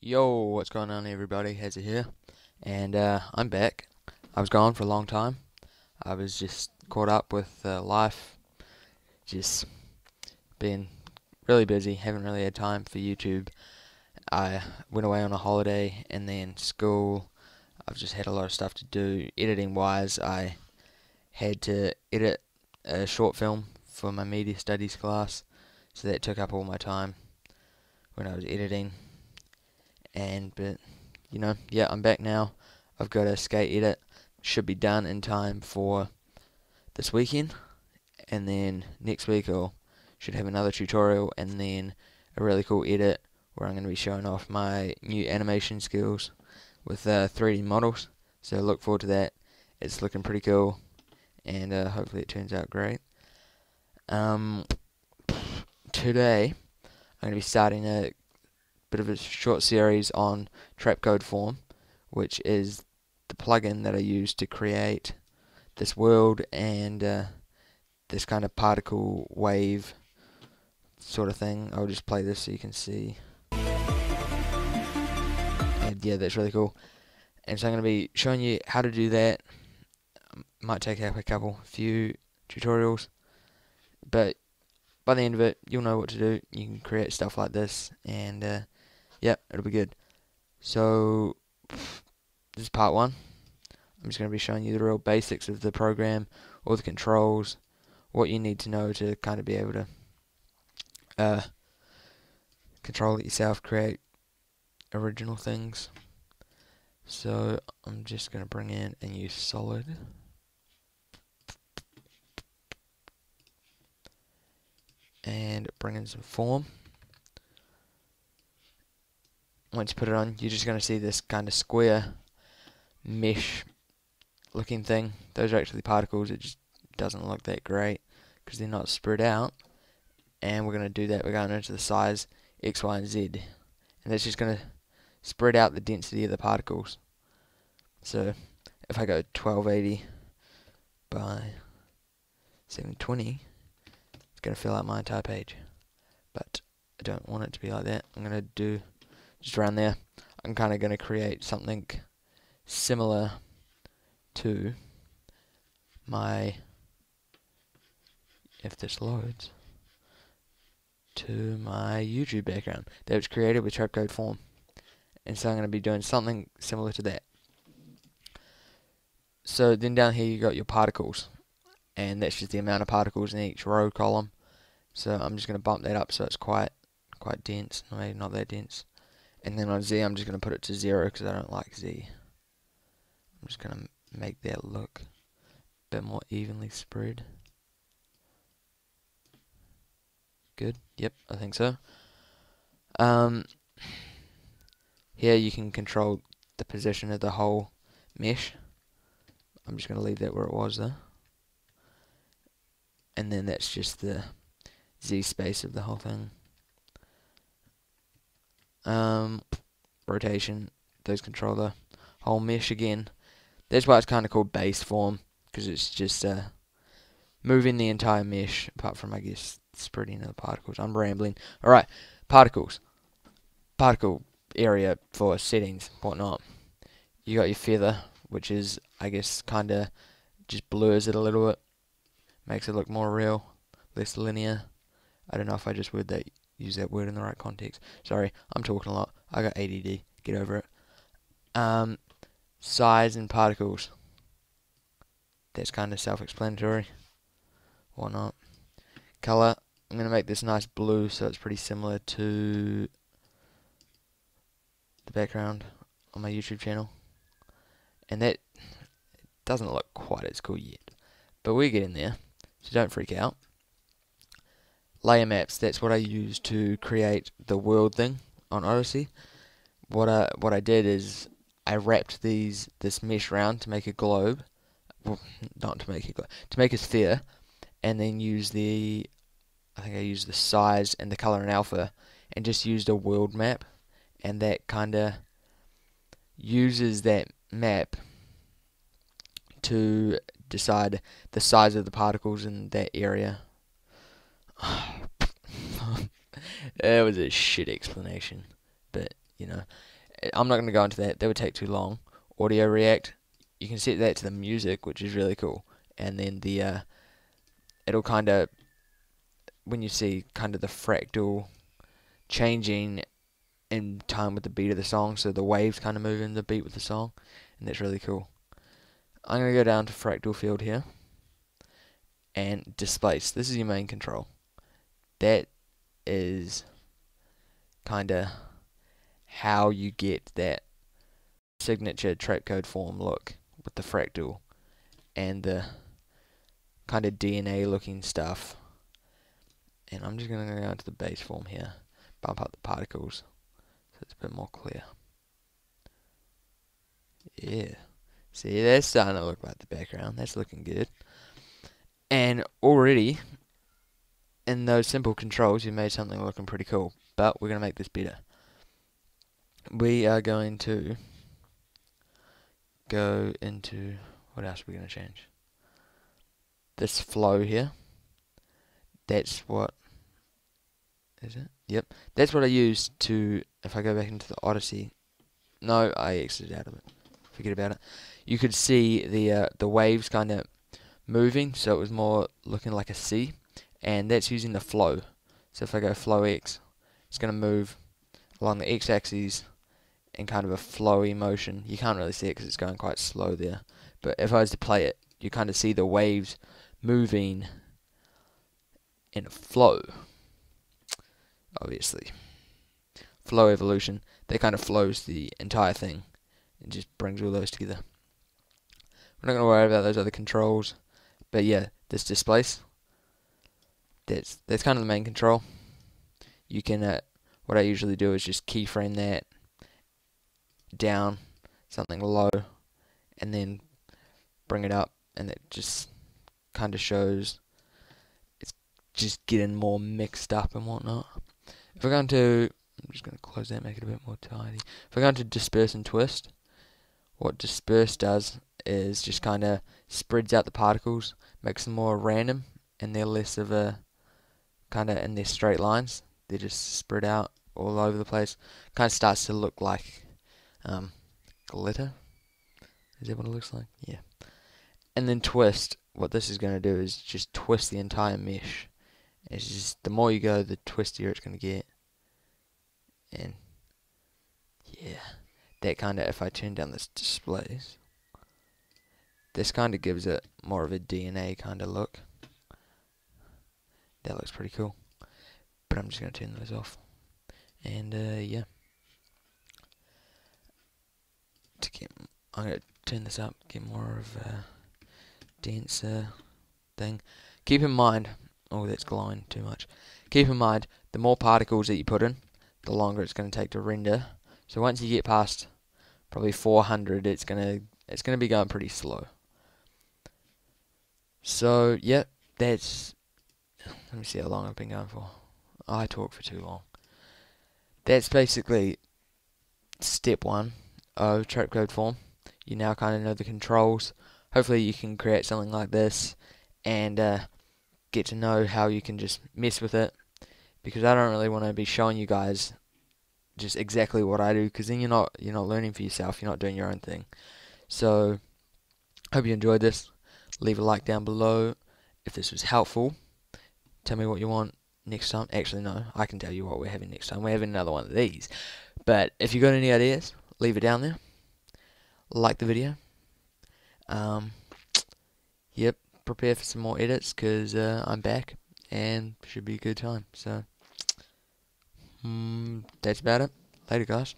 Yo, what's going on everybody? How's it here? And I'm back. I was gone for a long time. I was just caught up with life, just been really busy, haven't really had time for YouTube. I went away on a holiday and then school. I've just had a lot of stuff to do. Editing wise, I had to edit a short film for my media studies class, so that took up all my time when I was editing. But yeah, I'm back now. I've got a skate edit, should be done in time for this weekend, and then next week I should have another tutorial, and then a really cool edit where I'm going to be showing off my new animation skills with 3D models. So look forward to that. It's looking pretty cool, and hopefully it turns out great. Today I'm going to be starting a bit of a short series on Trapcode form, which is the plugin that I use to create this world and this kind of particle wave sort of thing. I'll just play this so you can see. And yeah, that's really cool. And so I'm going to be showing you how to do that. Might take up a few tutorials, but by the end of it, you'll know what to do. You can create stuff like this, and yeah, it'll be good. So this is part one. I'm just going to be showing you the real basics of the program, all the controls, what you need to know to kind of be able to control it yourself, create original things. So I'm just going to bring in a new solid. And bring in some form. Once you put it on, you're just going to see this kind of square mesh looking thing. Those are actually particles. It just doesn't look that great because they're not spread out. And we're going to do that. We're going into the size X, Y, and Z. And that's just going to spread out the density of the particles. So if I go 1280 by 720, it's going to fill out my entire page. But I don't want it to be like that. I'm going to do just around there. I'm kind of going to create something similar to my, if this loads, to my YouTube background that was created with Trapcode form. And so I'm going to be doing something similar to that. So then down here you got your particles, and that's just the amount of particles in each row column. So I'm just going to bump that up so it's quite dense, maybe not that dense. And then on Z I'm just going to put it to 0 because I don't like Z. I'm just going to make that look a bit more evenly spread. Good, yep, I think so. Here you can control the position of the whole mesh. I'm just going to leave that where it was there. And then that's just the Z space of the whole thing. Rotation, those control the whole mesh again. That's why it's kind of called base form, because it's just moving the entire mesh, apart from, I guess, spreading of the particles. I'm rambling. Alright, particles. Particle area for settings, whatnot. You got your feather, which is, I guess, kind of just blurs it a little bit. Makes it look more real, less linear. I don't know if I just use that word in the right context. Sorry, I'm talking a lot. I got ADD. Get over it. Size and particles. That's kind of self-explanatory. Why not? Color. I'm going to make this nice blue so it's pretty similar to the background on my YouTube channel. And that doesn't look quite as cool yet, but we're getting there, so don't freak out. Layer maps, that's what I use to create the world thing on Odyssey. What I did is I wrapped this mesh round to make a globe. Well, not to make a globe, to make a sphere, and then I think I used the size and the color and alpha, and just used a world map, and that kinda uses that map to decide the size of the particles in that area. That was a shit explanation, but I'm not going to go into that. That would take too long. Audio React, you can set that to the music, which is really cool. And then the it'll kind of, when you see kind of the fractal changing in time with the beat of the song, so the waves kind of move in the beat with the song, and that's really cool. I'm going to go down to fractal field here and displace. This is your main control. That is kind of how you get that signature Trapcode form look with the fractal and the kind of DNA looking stuff. And I'm just going to go into the base form here, bump up the particles so it's a bit more clear. Yeah, see, that's starting to look like the background. That's looking good. And already in those simple controls, you made something looking pretty cool. But we're going to make this better. We are going to go into, what else are we going to change? This flow here. That's what, is it? Yep. That's what I use to, if I go back into the Odyssey, no, I exited out of it. Forget about it. You could see the waves kind of moving, so it was more looking like a C, and that's using the flow. So if I go flow X, it's going to move along the X-axis in kind of a flowy motion. You can't really see it because it's going quite slow there, but if I was to play it, you kind of see the waves moving in a flow. Obviously, flow evolution, that kind of flows the entire thing. It just brings all those together. We're not going to worry about those other controls, but yeah, this displace, that's kind of the main control. You can, what I usually do is just keyframe that down something low, and then bring it up, and it just kind of shows it's just getting more mixed up and whatnot. If we're going to, I'm just going to close that, make it a bit more tidy. If we're going to disperse and twist, what disperse does is just kind of spreads out the particles, makes them more random, and they're less of a kind of in their straight lines. They're just spread out all over the place. Kind of starts to look like glitter. Is that what it looks like? Yeah. And then twist, what this is going to do is just twist the entire mesh. It's just, the more you go, the twistier it's going to get. And yeah, that kind of, if I turn down this displays, this kind of gives it more of a DNA kind of look. That looks pretty cool. But I'm just going to turn those off. And yeah. I'm going to turn this up, get more of a denser thing. Keep in mind, oh, that's glowing too much. Keep in mind, the more particles that you put in, the longer it's going to take to render. So once you get past probably 400, it's going to be going pretty slow. So yeah, that's, let me see how long I've been going for. I talk for too long. That's basically step 1 of Trapcode form. You now kind of know the controls. Hopefully you can create something like this and get to know how you can just mess with it, because I don't really want to be showing you guys just exactly what I do, because then you're not learning for yourself, you're not doing your own thing. So hope you enjoyed this. Leave a like down below if this was helpful. Tell me what you want next time. Actually no, I can tell you what we're having next time. We're having another one of these. But if you got any ideas, leave it down there. Like the video. Yep, prepare for some more edits, because I'm back and should be a good time. So that's about it. Later guys.